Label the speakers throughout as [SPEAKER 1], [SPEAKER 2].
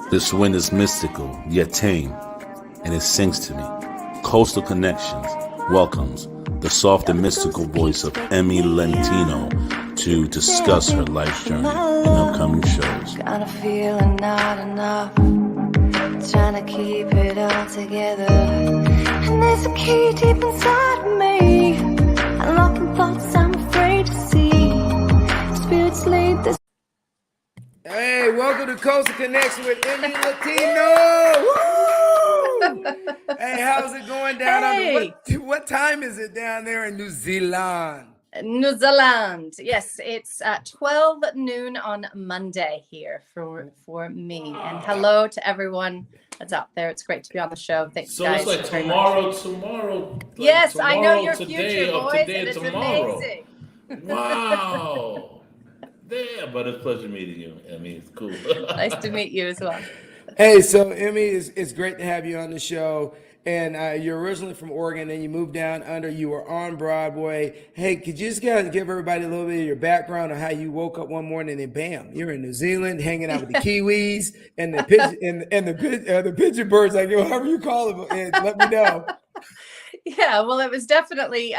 [SPEAKER 1] This wind is mystical, yet tame, and it sings to me. Coastal Connections welcomes the soft and mystical voice of Emme Lentino to discuss her life's journey in upcoming shows.
[SPEAKER 2] Got a feeling not enough, trying to keep it all together. And there's a key deep inside of me, unlocking thoughts I'm afraid to see. Spirits lead this.
[SPEAKER 3] Hey, welcome to Coastal Connection with Emme Lentino. Woo! Hey, how's it going down under? What time is it down there in New Zealand?
[SPEAKER 4] New Zealand. Yes, it's 12 noon on Monday here for me. And hello to everyone that's out there. It's great to be on the show. Thanks, guys.
[SPEAKER 5] So it's like tomorrow.
[SPEAKER 4] Yes,
[SPEAKER 5] tomorrow,
[SPEAKER 4] I know your
[SPEAKER 5] today,
[SPEAKER 4] future, boys,
[SPEAKER 5] today,
[SPEAKER 4] and it's
[SPEAKER 5] tomorrow.
[SPEAKER 4] amazing.
[SPEAKER 5] Wow. Yeah, but it's a pleasure meeting you. I mean, it's cool.
[SPEAKER 4] Nice to meet you as well.
[SPEAKER 3] Hey, so Emme, it's great to have you on the show. And you're originally from Oregon, and you moved down under. You were on Broadway. Hey, could you just give everybody a little bit of your background on how you woke up one morning and bam, you're in New Zealand, hanging out with the Kiwis and the the pigeon birds, like however you call them, and let me know.
[SPEAKER 4] Yeah, well, it was definitely,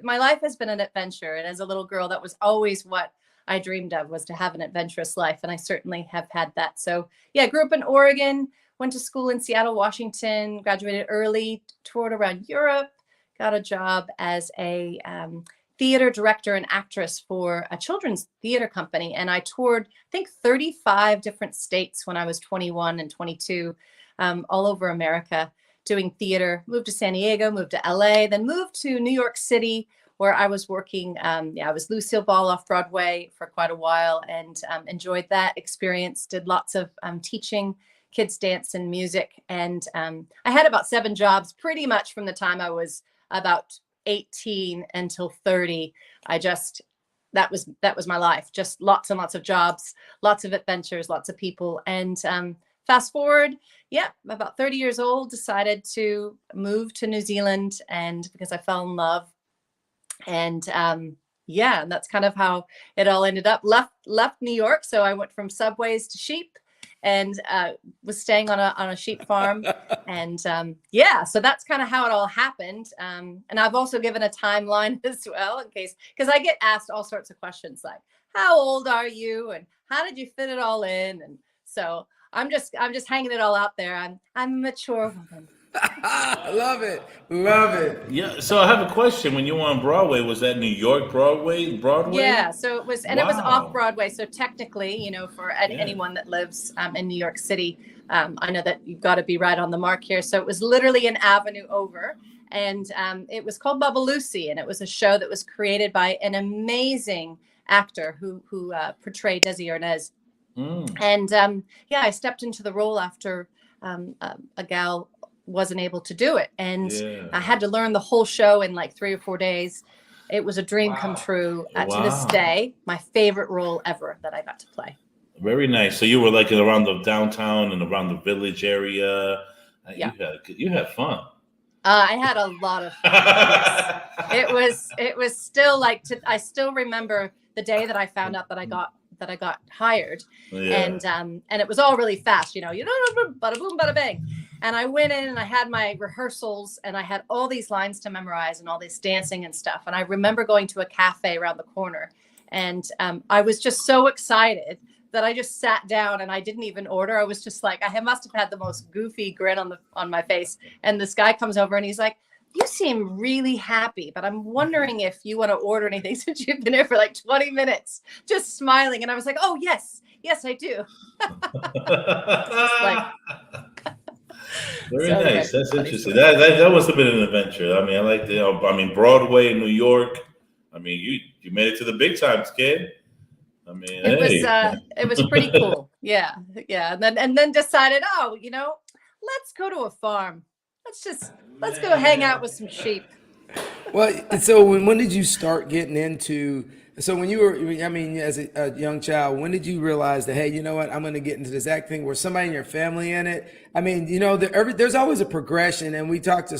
[SPEAKER 4] my life has been an adventure, and as a little girl, that was always what I dreamed of, was to have an adventurous life, and I certainly have had that. So yeah, grew up in Oregon, went to school in Seattle, Washington, graduated early, toured around Europe, got a job as a theater director and actress for a children's theater company, and I toured, I think, 35 different states when I was 21 and 22, all over America, doing theater. Moved to San Diego, moved to LA, then moved to New York City, where I was working. I was Lucille Ball off Broadway for quite a while, and enjoyed that experience. Did lots of teaching kids dance and music, and I had about 7 jobs pretty much from the time I was about 18 until 30. That was my life. Just lots and lots of jobs, lots of adventures, lots of people, and fast forward, about 30 years old, decided to move to New Zealand, and because I fell in love. And and that's kind of how it all ended up. Left New York, so I went from subways to sheep, and was staying on a sheep farm. And so that's kind of how it all happened. And I've also given a timeline as well, in case, because I get asked all sorts of questions like, how old are you, and how did you fit it all in? And so I'm just hanging it all out there. I'm a mature woman.
[SPEAKER 3] Love it.
[SPEAKER 5] Yeah. So I have a question. When you were on Broadway, was that New York Broadway?
[SPEAKER 4] Yeah. So it was, and It was off Broadway. So technically, for anyone that lives in New York City, I know that you've got to be right on the mark here. So it was literally an avenue over, and it was called Bubba Lucy, and it was a show that was created by an amazing actor who portrayed Desi Arnaz. And I stepped into the role after a gal wasn't able to do it, and I had to learn the whole show in like 3 or 4 days. It was a dream come true. To this day, my favorite role ever that I got to play.
[SPEAKER 5] Very nice. So you were like around the downtown and around the village area.
[SPEAKER 4] Yeah.
[SPEAKER 5] You had fun.
[SPEAKER 4] I had a lot of fun. Yes. It was still like, I still remember the day that I found out that I got hired, and it was all really fast, bada boom, bada bang. And I went in and I had my rehearsals, and I had all these lines to memorize and all this dancing and stuff. And I remember going to a cafe around the corner, and I was just so excited that I just sat down and I didn't even order. I was just like, I must have had the most goofy grin on my face. And this guy comes over and he's like, you seem really happy, but I'm wondering if you want to order anything, since you've been here for like 20 minutes, just smiling. And I was like, oh, yes, I do.
[SPEAKER 5] Very nice. That's interesting. That must have been an adventure. I mean, I like Broadway in New York. I mean, you made it to the big times, kid. I mean,
[SPEAKER 4] it was pretty cool. Yeah. And then decided, let's go to a farm. Let's go hang out with some sheep.
[SPEAKER 3] Well, so when did you start getting into? So when you were, as a young child, when did you realize that, hey, you know what, I'm going to get into this act thing? Was somebody in your family in it? I mean, there's always a progression, and we talk to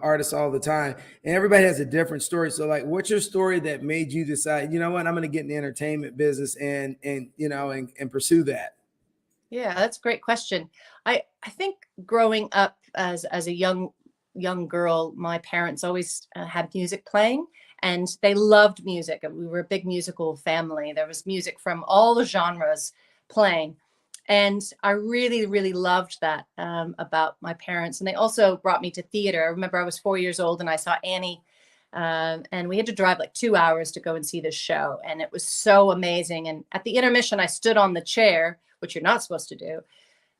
[SPEAKER 3] artists all the time, and everybody has a different story. So, like, what's your story that made you decide, you know what, I'm going to get in the entertainment business and pursue that?
[SPEAKER 4] Yeah, that's a great question. I think growing up as a young girl, my parents always had music playing, and they loved music. And we were a big musical family. There was music from all the genres playing, and I really, really loved that about my parents. And they also brought me to theater. I remember I was 4 years old and I saw Annie. And we had to drive like 2 hours to go and see this show. And it was so amazing. And at the intermission, I stood on the chair, which you're not supposed to do,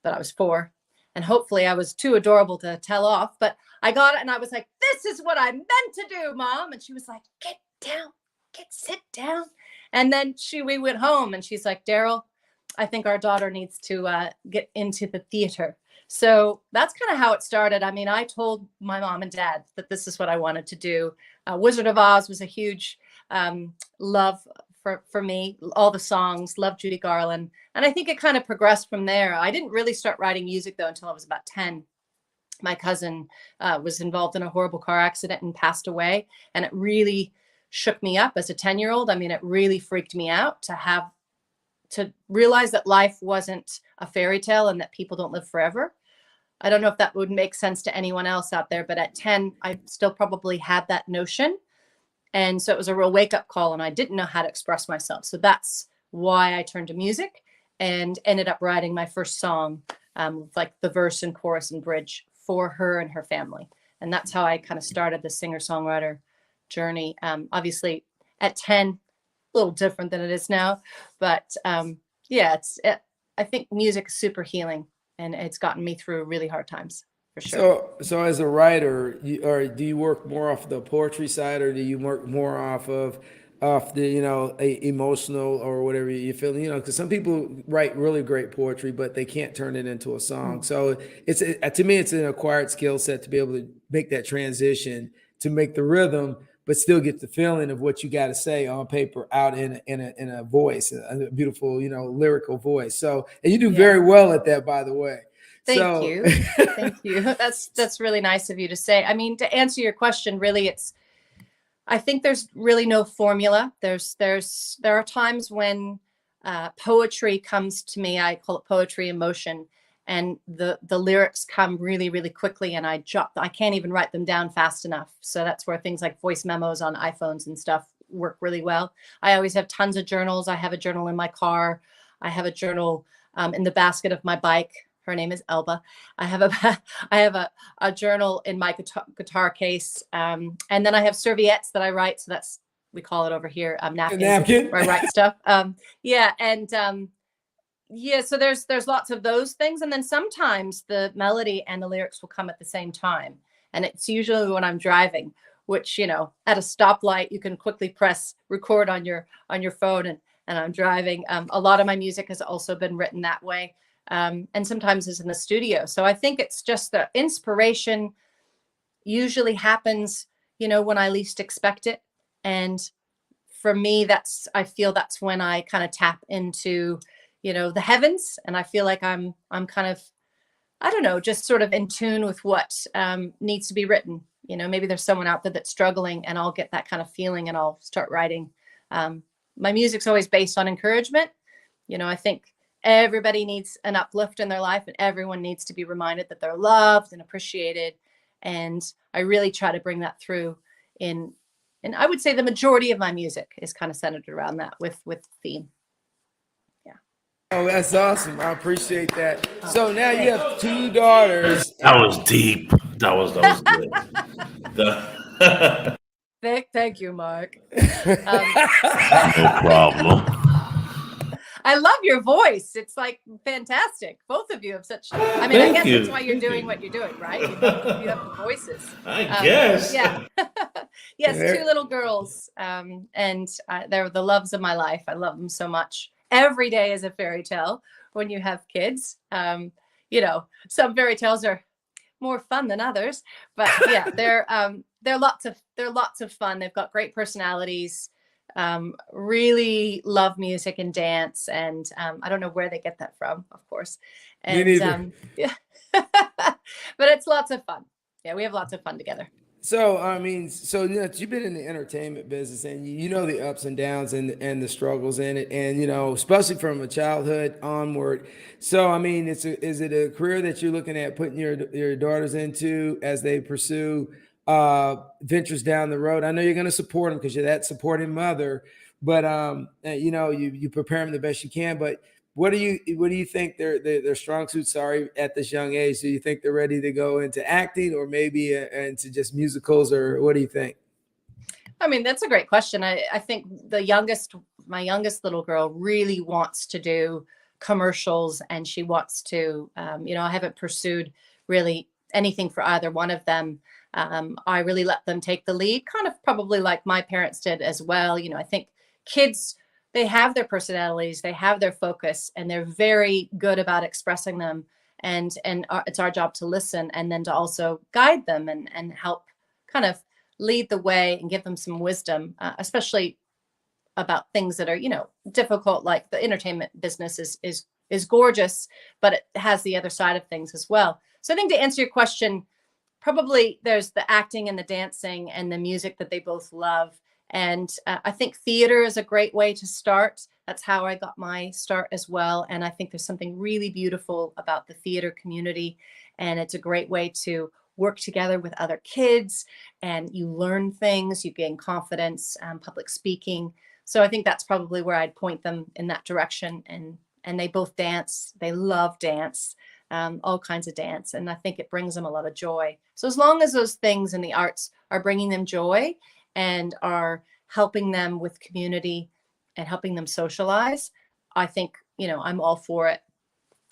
[SPEAKER 4] but I was 4. And hopefully I was too adorable to tell off. But I got it and I was like, this is what I meant to do, Mom. And she was like, get down, sit down. And then we went home and she's like, Daryl, I think our daughter needs to get into the theater. So that's kind of how it started. I mean, I told my mom and dad that this is what I wanted to do. Wizard of Oz was a huge love for me. All the songs, loved Judy Garland. And I think it kind of progressed from there. I didn't really start writing music, though, until I was about 10. My cousin was involved in a horrible car accident and passed away. And it really shook me up as a 10-year-old. I mean, it really freaked me out to realize that life wasn't a fairy tale and that people don't live forever. I don't know if that would make sense to anyone else out there, but at 10, I still probably had that notion. And so it was a real wake-up call, and I didn't know how to express myself. So that's why I turned to music and ended up writing my first song, with like the verse and chorus and bridge for her and her family. And that's how I kind of started the singer-songwriter journey. Obviously, at 10, a little different than it is now, but yeah, I think music is super healing, and it's gotten me through really hard times for sure.
[SPEAKER 3] So as a writer, do you work more off the poetry side, or do you work more off the emotional or whatever you feel? Because some people write really great poetry, but they can't turn it into a song. So it's to me, it's an acquired skill set to be able to make that transition, to make the rhythm, but still get the feeling of what you got to say on paper out in a voice, a beautiful, lyrical voice. So, and you do very well at that, by the way.
[SPEAKER 4] Thank you. Thank you. That's really nice of you to say. I mean, to answer your question, really, I think there's really no formula. There are times when poetry comes to me. I call it poetry in motion, and the lyrics come really, really quickly, and I can't even write them down fast enough. So that's where things like voice memos on iPhones and stuff work really well. I always have tons of journals. I have a journal in my car. I have a journal in the basket of my bike. Her name is Elba. I have a journal in my guitar case, and then I have serviettes that I write. So we call it over here napkin. Where I write stuff. So there's lots of those things, and then sometimes the melody and the lyrics will come at the same time, and it's usually when I'm driving, which at a stoplight you can quickly press record on your phone, and I'm driving. A lot of my music has also been written that way. And sometimes it's in the studio. So I think it's just the inspiration usually happens, when I least expect it. And for me, I feel that's when I kind of tap into, the heavens. And I feel like I'm kind of, I don't know, just sort of in tune with what needs to be written. Maybe there's someone out there that's struggling, and I'll get that kind of feeling and I'll start writing. My music's always based on encouragement. I think everybody needs an uplift in their life, and everyone needs to be reminded that they're loved and appreciated. And I really try to bring that through and I would say the majority of my music is kind of centered around that with theme. Yeah.
[SPEAKER 3] Oh, that's awesome. I appreciate that. So now you have 2 daughters.
[SPEAKER 5] That was deep. That was good.
[SPEAKER 4] Thank you, Mark.
[SPEAKER 5] No problem.
[SPEAKER 4] I love your voice. It's like fantastic. Both of you have such. I guess that's why you're doing what you're doing, right? You have the voices.
[SPEAKER 5] I guess.
[SPEAKER 4] Yeah. Yes, 2 little girls, and they're the loves of my life. I love them so much. Every day is a fairy tale when you have kids. Some fairy tales are more fun than others, but yeah, they're lots of fun. They've got great personalities. Really love music and dance, and I don't know where they get that from, of course. And
[SPEAKER 3] Me neither.
[SPEAKER 4] yeah, but it's lots of fun. Yeah, we have lots of fun together.
[SPEAKER 3] So I mean, so you've been in the entertainment business, and you know the ups and downs and the struggles in it, and especially from a childhood onward. So I mean, is it a career that you're looking at putting your daughters into as they pursue ventures down the road? I know you're going to support them because you're that supporting mother, but you prepare them the best you can. But what do you think their strong suits are at this young age? Do you think they're ready to go into acting, or maybe into just musicals, or what do you think?
[SPEAKER 4] I mean, that's a great question. I think my youngest little girl really wants to do commercials, and she wants to, I haven't pursued really anything for either one of them. I really let them take the lead, kind of probably like my parents did as well. I think kids, they have their personalities, they have their focus, and they're very good about expressing them. And it's our job to listen, and then to also guide them and help kind of lead the way and give them some wisdom, especially about things that are, difficult. Like the entertainment business is gorgeous, but it has the other side of things as well. So I think to answer your question, probably there's the acting and the dancing and the music that they both love. And I think theater is a great way to start. That's how I got my start as well. And I think there's something really beautiful about the theater community. And it's a great way to work together with other kids, and you learn things, you gain confidence, public speaking. So I think that's probably where I'd point them in that direction. And they both dance. They love dance, all kinds of dance. And I think it brings them a lot of joy. So as long as those things in the arts are bringing them joy and are helping them with community and helping them socialize, I think, I'm all for it.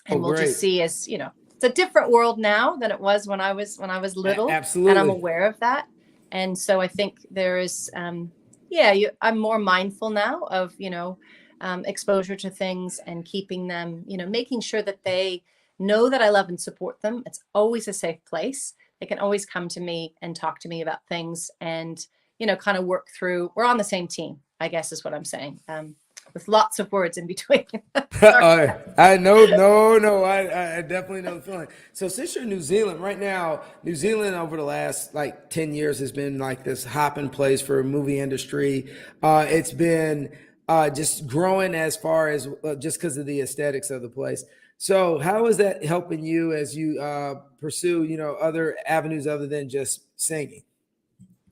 [SPEAKER 4] And we'll just see as, it's a different world now than it was when I was little.
[SPEAKER 3] Absolutely.
[SPEAKER 4] And I'm aware of that. And so I think there is, I'm more mindful now of, exposure to things and keeping them, making sure that they know that I love and support them. It's always a safe place. They can always come to me and talk to me about things and, kind of work through. We're on the same team, I guess is what I'm saying. With lots of words in between.
[SPEAKER 3] I know, no, I definitely know the feeling. So since you're in New Zealand right now, New Zealand over the last like 10 years has been like this hopping place for a movie industry. It's been just growing as far as just because of the aesthetics of the place. So how is that helping you as you pursue, other avenues other than just singing?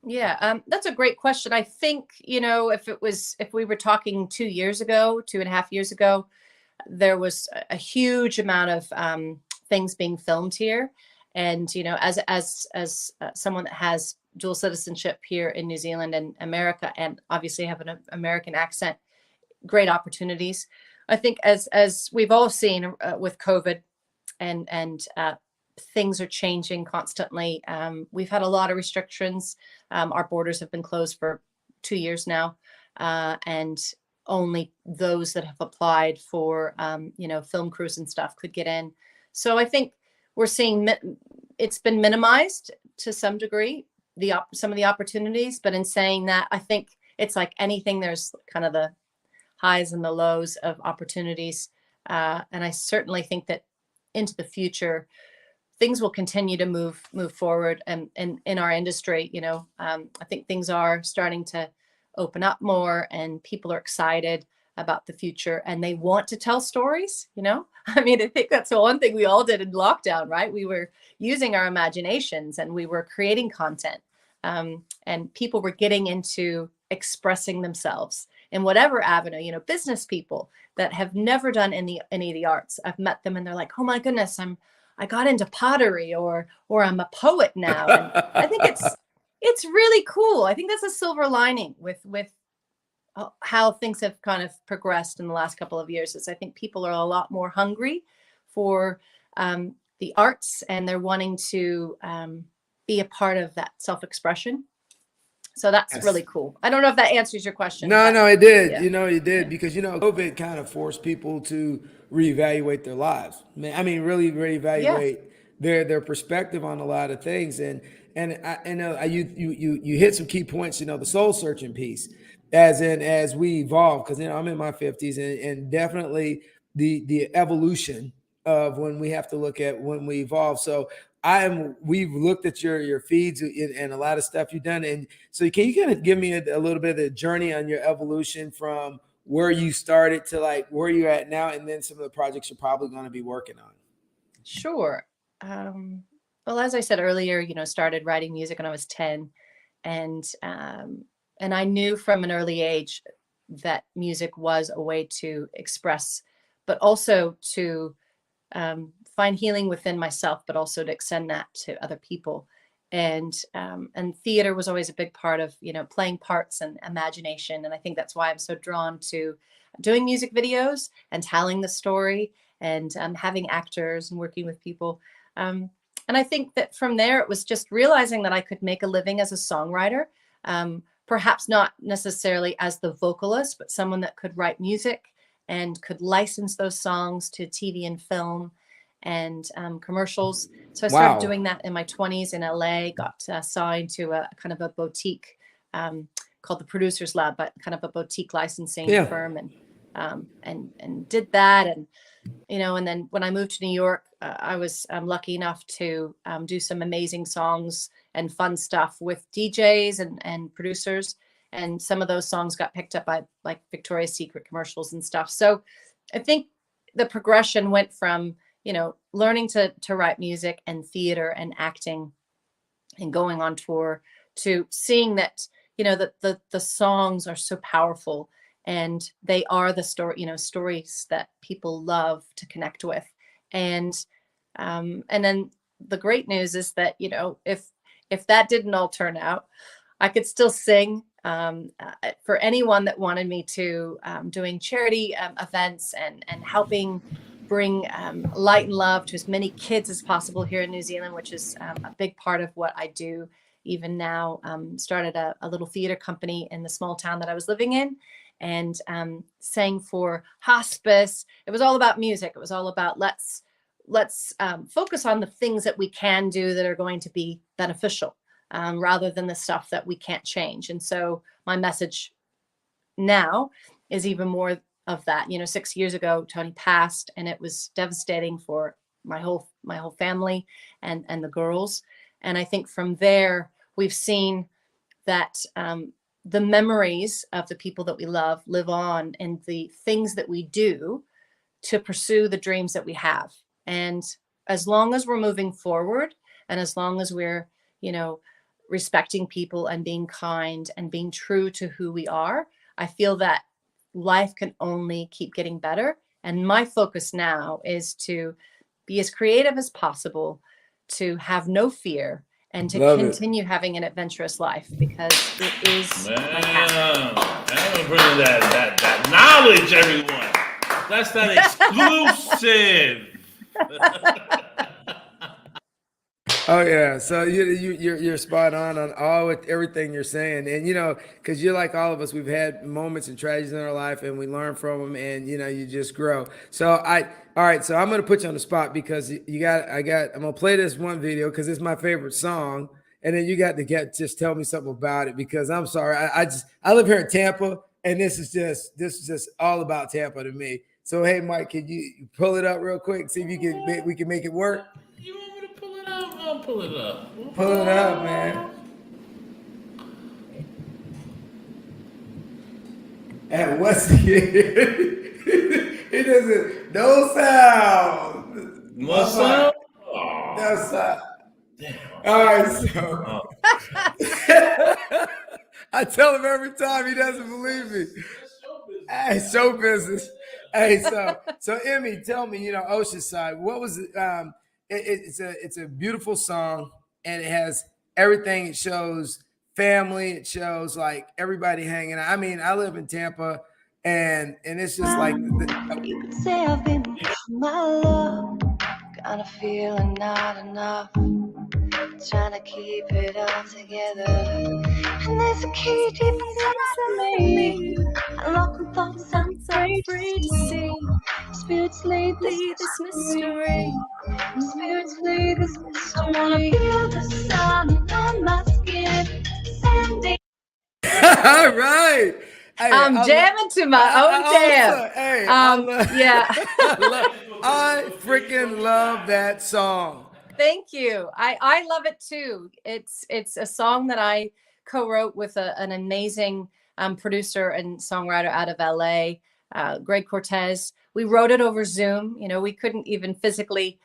[SPEAKER 4] Yeah, that's a great question. I think, if we were talking 2.5 years ago, there was a huge amount of things being filmed here. And, as someone that has dual citizenship here in New Zealand and America, and obviously have an American accent, great opportunities. I think as we've all seen with COVID and things are changing constantly. We've had a lot of restrictions. Our borders have been closed for 2 years now, and only those that have applied for, film crews and stuff could get in. So I think we're seeing it's been minimized to some degree, some of the opportunities. But in saying that, I think it's like anything. There's kind of the highs and the lows of opportunities, and I certainly think that into the future, things will continue to move forward and in our industry. I think things are starting to open up more, and people are excited about the future and they want to tell stories. I mean, I think that's the one thing we all did in lockdown, right? We were using our imaginations and we were creating content, and people were getting into expressing themselves in whatever avenue. Business people that have never done any of the arts, I've met them and they're like, oh my goodness, I got into pottery, or I'm a poet now. And I think it's really cool. I think that's a silver lining with how things have kind of progressed in the last couple of years. Is I think people are a lot more hungry for the arts, and they're wanting to be a part of that self-expression. So that's really cool. I don't know if that answers your question.
[SPEAKER 3] No, it did.
[SPEAKER 4] Yeah.
[SPEAKER 3] It did, because COVID kind of forced people to reevaluate their lives. I mean, really reevaluate their perspective on a lot of things. And I know you hit some key points. The soul searching piece, as we evolve, because I'm in my 50s, and definitely the evolution of when we have to look at when we evolve. So we've looked at your feeds and a lot of stuff you've done. And so can you kind of give me a little bit of the journey on your evolution from where you started to like where you're at now, and then some of the projects you're probably going to be working on?
[SPEAKER 4] Sure. Well, as I said earlier, started writing music when I was 10, and I knew from an early age that music was a way to express, but also to find healing within myself, but also to extend that to other people. And theater was always a big part of, playing parts and imagination. And I think that's why I'm so drawn to doing music videos and telling the story and having actors and working with people. And I think that from there, it was just realizing that I could make a living as a songwriter, perhaps not necessarily as the vocalist, but someone that could write music and could license those songs to TV and film and commercials. So I started doing that in my 20s in LA, got signed to a kind of a boutique called the Producers Lab, but kind of a boutique licensing firm, and did that. And, and then when I moved to New York, I was lucky enough to do some amazing songs and fun stuff with DJs and producers. And some of those songs got picked up by like Victoria's Secret commercials and stuff. So I think the progression went from, learning to write music and theater and acting and going on tour to seeing that, that the songs are so powerful and they are the story, stories that people love to connect with. And then the great news is that, if that didn't all turn out, I could still sing. For anyone that wanted me to, doing charity events and helping bring light and love to as many kids as possible here in New Zealand, which is a big part of what I do even now. Started a little theater company in the small town that I was living in, and sang for hospice. It was all about music. It was all about let's focus on the things that we can do that are going to be beneficial, rather than the stuff that we can't change. And so my message now is even more of that. 6 years ago, Tony passed, and it was devastating for my whole family and the girls. And I think from there, we've seen that the memories of the people that we love live on in the things that we do to pursue the dreams that we have. And as long as we're moving forward, and as long as we're, respecting people and being kind and being true to who we are, I feel that life can only keep getting better. And my focus now is to be as creative as possible, to have no fear, and to continue having an adventurous life, because it is my passion.
[SPEAKER 5] I'm bringing that knowledge, everyone. That's that exclusive.
[SPEAKER 3] Oh yeah, so you're spot on all with everything you're saying, and because you're like all of us, we've had moments and tragedies in our life, and we learn from them, and you just grow. So all right, so I'm gonna put you on the spot because I'm gonna play this one video because it's my favorite song, and then you got to just tell me something about it, because I'm sorry, I live here in Tampa, and this is just all about Tampa to me. So hey, Mike, can you pull it up real quick, see if we can make it work?
[SPEAKER 5] You want me to pull it up? I'll pull it up.
[SPEAKER 3] Pull it up, man. And what's it doesn't, no sound.
[SPEAKER 5] No sound?
[SPEAKER 3] No sound.
[SPEAKER 5] Damn.
[SPEAKER 3] All right, so I tell him every time, he doesn't believe me. Hey, show business. Hey, so Emme, tell me, Oceanside, what was it? It's a beautiful song, and it has everything. It shows family. It shows like everybody hanging out. I mean, I live in Tampa, and it's just like
[SPEAKER 2] you could say I've been my love, kind of feeling not enough, trying to keep it all together. And there's a key deep inside of me, unlocking thoughts I'm afraid to see. Spirits lead this mystery. Spirits lead this mystery. I wanna feel the sun on my skin. Sandy.
[SPEAKER 3] All right. Hey,
[SPEAKER 4] I'm jamming to my own jam.
[SPEAKER 3] Hey,
[SPEAKER 4] yeah.
[SPEAKER 3] I freaking love that song.
[SPEAKER 4] Thank you. I love it too. It's a song that I co-wrote with an amazing producer and songwriter out of LA, Greg Cortez. We wrote it over Zoom. You know, we couldn't even physically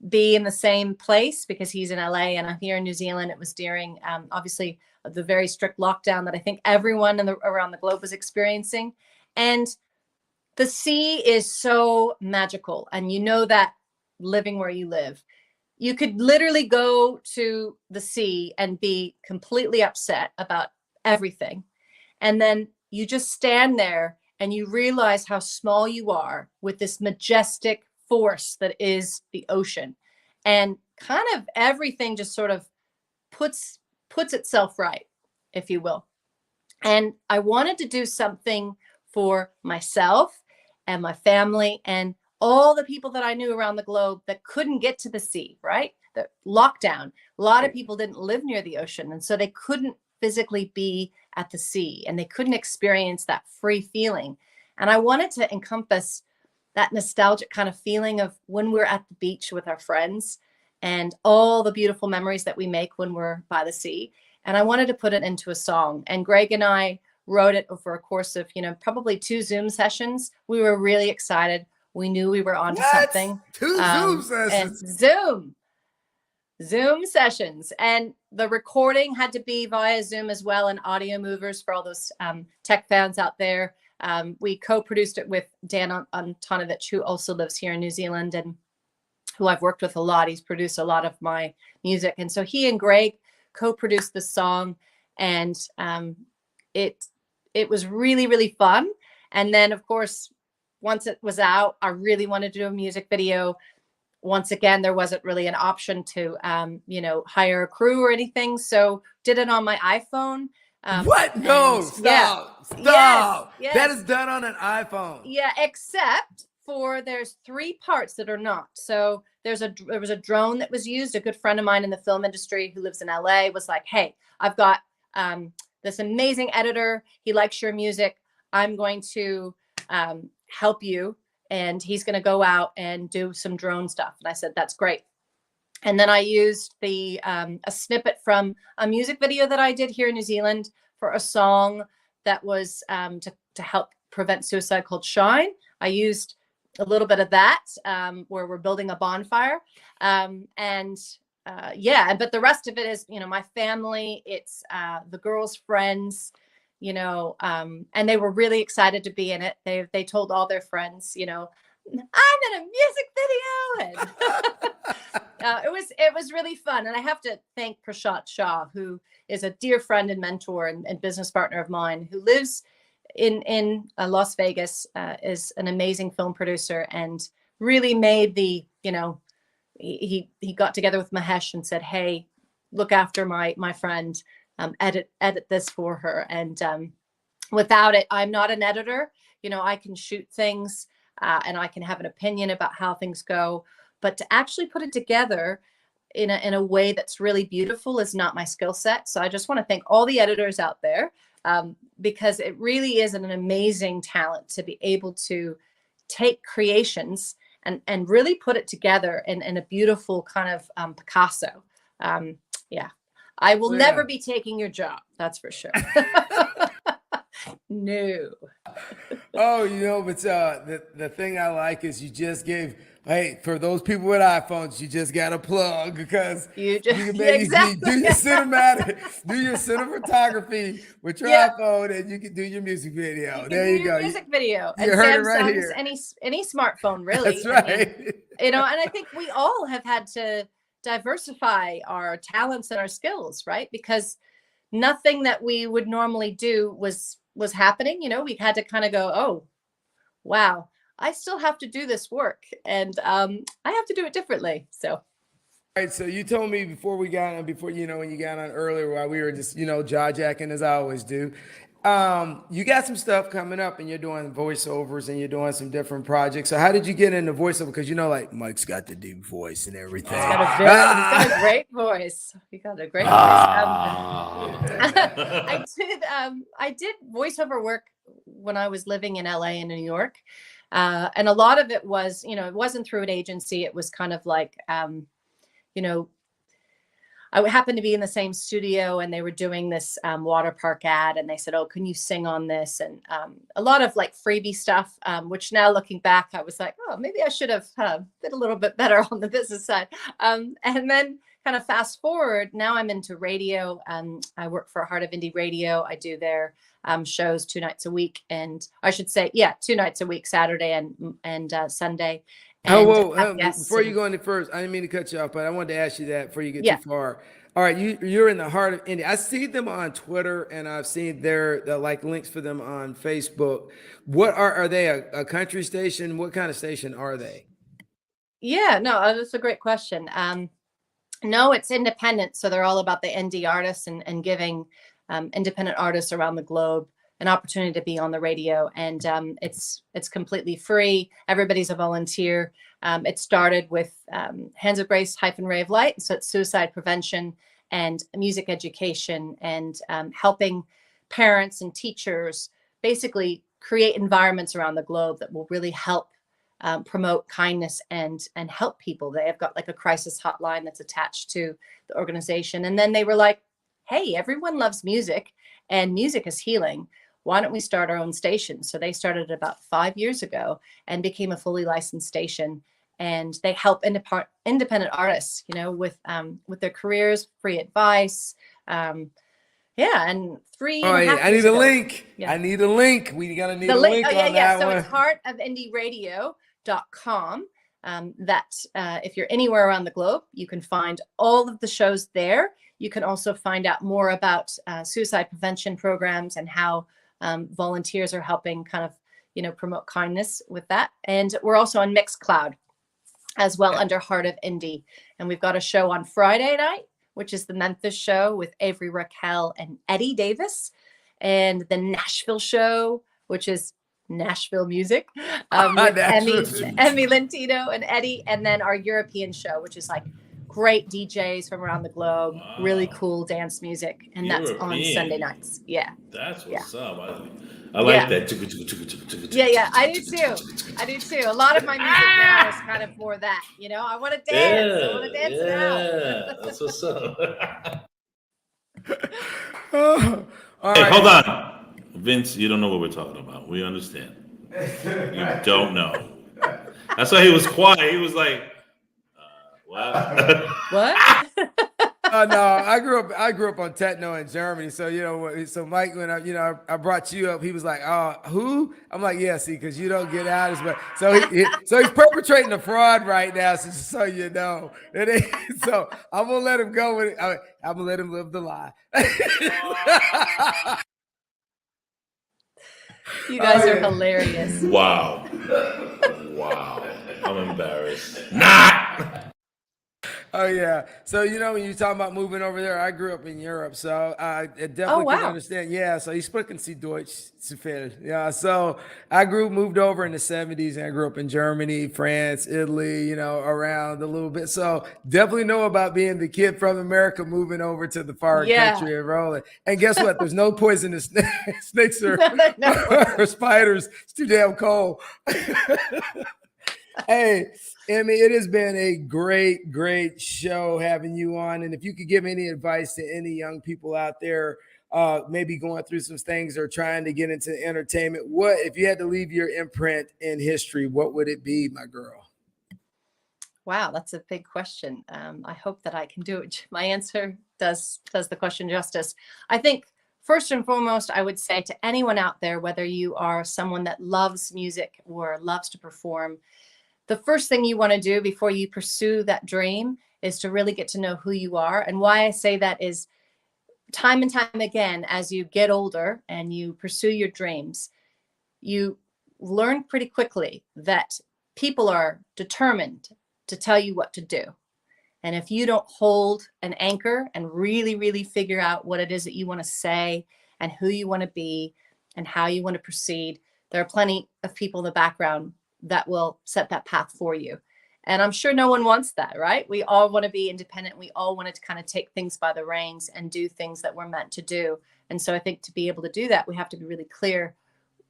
[SPEAKER 4] be in the same place because he's in LA and I'm here in New Zealand. It was during obviously the very strict lockdown that I think everyone around the globe was experiencing. And the sea is so magical. And you know that living where you live. You could literally go to the sea and be completely upset about everything. And then you just stand there and you realize how small you are with this majestic force that is the ocean. And kind of everything just sort of puts itself right, if you will. And I wanted to do something for myself and my family and all the people that I knew around the globe that couldn't get to the sea, right? The lockdown. A lot of people didn't live near the ocean. And so they couldn't physically be at the sea and they couldn't experience that free feeling. And I wanted to encompass that nostalgic kind of feeling of when we're at the beach with our friends and all the beautiful memories that we make when we're by the sea. And I wanted to put it into a song. And Greg and I wrote it over a course of, probably 2 Zoom sessions. We were really excited. We knew we were onto something.
[SPEAKER 3] 2 Zoom sessions.
[SPEAKER 4] Zoom sessions. And the recording had to be via Zoom as well, and audio movers for all those tech fans out there. We co-produced it with Dan Antonovich, who also lives here in New Zealand and who I've worked with a lot. He's produced a lot of my music. And so he and Greg co-produced the song, and it was really, really fun. And then, of course, once it was out, I really wanted to do a music video. Once again, there wasn't really an option to, hire a crew or anything. So did it on my iPhone.
[SPEAKER 3] What? No, stop.
[SPEAKER 4] Yes.
[SPEAKER 3] That is done on an iPhone.
[SPEAKER 4] Yeah, except for there's 3 parts that are not. So there was a drone that was used. A good friend of mine in the film industry who lives in LA was like, hey, I've got this amazing editor. He likes your music. I'm going to help you. And he's going to go out and do some drone stuff. And I said, that's great. And then I used a snippet from a music video that I did here in New Zealand for a song that was to help prevent suicide called Shine. I used a little bit of that where we're building a bonfire. But the rest of it is, my family, it's the girls' friends, and they were really excited to be in it. They told all their friends, I'm in a music video. And it was really fun. And I have to thank Prashant Shah, who is a dear friend and mentor and business partner of mine, who lives in Las Vegas, is an amazing film producer and really made he got together with Mahesh and said, hey, look after my friend, edit this for her. And without it, I'm not an editor. I can shoot things and I can have an opinion about how things go, but to actually put it together in a way that's really beautiful is not my skill set. So I just want to thank all the editors out there, because it really is an amazing talent to be able to take creations and really put it together in a beautiful kind of Picasso. I will never be taking your job. That's for sure. No.
[SPEAKER 3] Oh, but the thing I like is you just gave, hey, for those people with iPhones, you just got to plug because you can do your cinematography with your iPhone, and you can do your music video. There you go.
[SPEAKER 4] Music video.
[SPEAKER 3] You heard it right here.
[SPEAKER 4] Any smartphone, really.
[SPEAKER 3] That's right.
[SPEAKER 4] And I think we all have had to diversify our talents and our skills, right? Because nothing that we would normally do was happening. We had to kind of go, oh, wow, I still have to do this work, and I have to do it differently. So. All
[SPEAKER 3] right. So you told me before we got on, when you got on earlier, while we were just, jaw jacking as I always do. You got some stuff coming up and you're doing voiceovers and you're doing some different projects. So how did you get into voiceover? Because like Mike's got the deep voice and everything.
[SPEAKER 4] He's got a great voice. He got a great voice. I did voiceover work when I was living in LA and New York. And a lot of it was, it wasn't through an agency. It was kind of like, you know, I happened to be in the same studio and they were doing this water park ad, and they said, "Oh, can you sing on this?" And a lot of like freebie stuff, which now looking back, I was like, oh, maybe I should have been a little bit better on the business side. And then kind of fast forward, now I'm into radio. I work for Heart of Indie Radio. I do their shows 2 nights a week, and I should say, 2 nights a week, Saturday and Sunday.
[SPEAKER 3] Oh,
[SPEAKER 4] And
[SPEAKER 3] whoa, before you go into first, I didn't mean to cut you off, but I wanted to ask you that before you get too far. All right, you're in the heart of India. I see them on Twitter, and I've seen the like links for them on Facebook. What are they a country station? What kind of station are they?
[SPEAKER 4] Yeah, no, that's a great question. No, it's independent, so they're all about the indie artists and giving independent artists around the globe an opportunity to be on the radio, and it's completely free. Everybody's a volunteer. It started with Hands of Grace Ray of Light, so it's suicide prevention and music education, and helping parents and teachers basically create environments around the globe that will really help promote kindness and help people. They have got like a crisis hotline that's attached to the organization, and then they were like, "Hey, everyone loves music, and music is healing. Why don't we start our own station?" So they started about 5 years ago and became a fully licensed station. And they help independent artists, you know, with their careers, free advice. And 3
[SPEAKER 3] Oh,
[SPEAKER 4] and a half
[SPEAKER 3] I
[SPEAKER 4] years
[SPEAKER 3] need a
[SPEAKER 4] ago,
[SPEAKER 3] link. I need a link. We gotta need a link on that
[SPEAKER 4] so
[SPEAKER 3] one.
[SPEAKER 4] it's heartofindieradio.com. If you're anywhere around the globe, you can find all of the shows there. You can also find out more about suicide prevention programs and how volunteers are helping kind of, you know, promote kindness with that. And we're also on Mixcloud as well under Heart of Indie. And we've got a show on Friday night, which is the Memphis show with Avery Raquel and Eddie Davis, and the Nashville show, which is Nashville music, with Emme Lentino and Eddie, and then our European show, which is like great DJs from around the globe, really cool dance music, and that's on Sunday nights. Yeah,
[SPEAKER 5] that's what's up. I like that.
[SPEAKER 4] Yeah, I do too. A lot of my music now is kind of for that. You know, I want to dance. I want to dance it out.
[SPEAKER 5] That's what's up.
[SPEAKER 3] Hey,
[SPEAKER 5] hold on, Vince. You don't know what we're talking about. We understand. You don't know. That's why he was quiet. He was like, "What?
[SPEAKER 4] What?"
[SPEAKER 3] No, I grew up on techno in Germany. So, you know, so Mike, when I brought you up, he was like, "Oh, who?" I'm like, "Yeah, see, because you don't get out as much." So he's perpetrating a fraud right now, so you know. So I'm gonna let him go with it. I'm gonna let him live the lie.
[SPEAKER 4] You guys are hilarious.
[SPEAKER 5] Wow. I'm embarrassed. Not.
[SPEAKER 3] Oh yeah. So you know when you're talking about moving over there, I grew up in Europe, so I definitely can understand. Yeah. So ich sprechen Sie Deutsch zu viel. Yeah. So I moved over in the 70s, and I grew up in Germany, France, Italy. You know, around a little bit. So definitely know about being the kid from America moving over to the far country and rolling. And guess what? There's no poisonous snakes or spiders. It's too damn cold. Hey, Emme, it has been a great show having you on. And if you could give any advice to any young people out there, maybe going through some things or trying to get into entertainment, what if you had to leave your imprint in history, what would it be, my girl?
[SPEAKER 4] Wow, that's a big question. I hope that I can do it. My answer does the question justice. I think first and foremost, I would say to anyone out there, whether you are someone that loves music or loves to perform, the first thing you want to do before you pursue that dream is to really get to know who you are. And why I say that is time and time again, as you get older and you pursue your dreams, you learn pretty quickly that people are determined to tell you what to do. And if you don't hold an anchor and really, really figure out what it is that you want to say and who you want to be and how you want to proceed, there are plenty of people in the background that will set that path for you. And I'm sure no one wants that, right? We all want to be independent. We all want to kind of take things by the reins and do things that we're meant to do. And so I think to be able to do that, we have to be really clear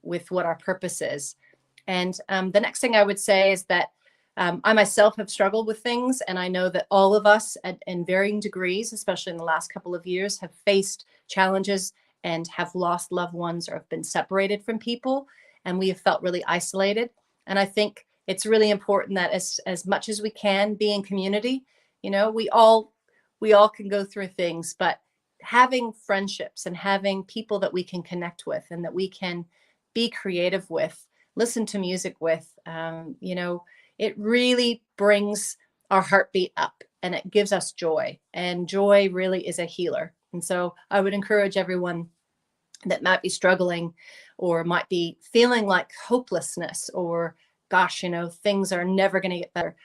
[SPEAKER 4] with what our purpose is. And the next thing I would say is that I myself have struggled with things, and I know that all of us in varying degrees, especially in the last couple of years, have faced challenges and have lost loved ones or have been separated from people, and we have felt really isolated. And I think it's really important that as much as we can be in community. You know, we all can go through things, but having friendships and having people that we can connect with and that we can be creative with, listen to music with, you know, it really brings our heartbeat up and it gives us joy. And joy really is a healer. And so I would encourage everyone that might be struggling or might be feeling like hopelessness or, gosh, you know, things are never going to get better.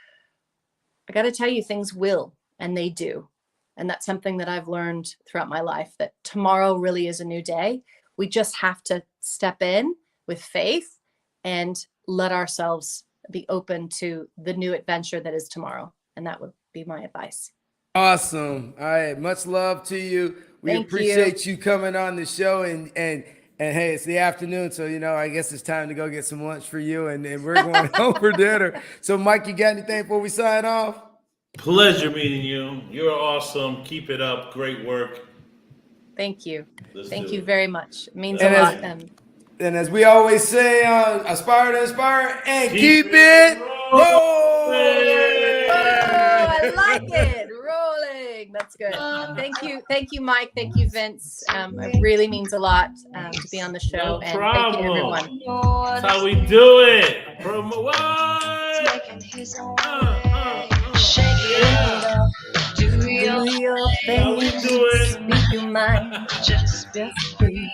[SPEAKER 4] I got to tell you, things will, and they do. And that's something that I've learned throughout my life, that tomorrow really is a new day. We just have to step in with faith and let ourselves be open to the new adventure that is tomorrow. And that would be my advice.
[SPEAKER 3] Awesome. All right. Much love to you. We appreciate you coming on the show, and hey, it's the afternoon, so you know, I guess it's time to go get some lunch for you, and we're going home for dinner. So, Mike, you got anything before we sign off?
[SPEAKER 5] Pleasure meeting you. You're awesome. Keep it up. Great work.
[SPEAKER 4] Thank you. Thank you very much. It means a lot.
[SPEAKER 3] And as we always say, aspire to inspire and keep it rolling.
[SPEAKER 4] Oh, I like it. Rolling. That's good. Thank you. Thank you, Mike. Thank you, Vince. It really means a lot to be on the show.
[SPEAKER 5] No
[SPEAKER 4] and
[SPEAKER 5] problem.
[SPEAKER 4] Thank you, everyone.
[SPEAKER 5] That's how we do it.
[SPEAKER 4] Do your thing. Speak your mind. Just be free.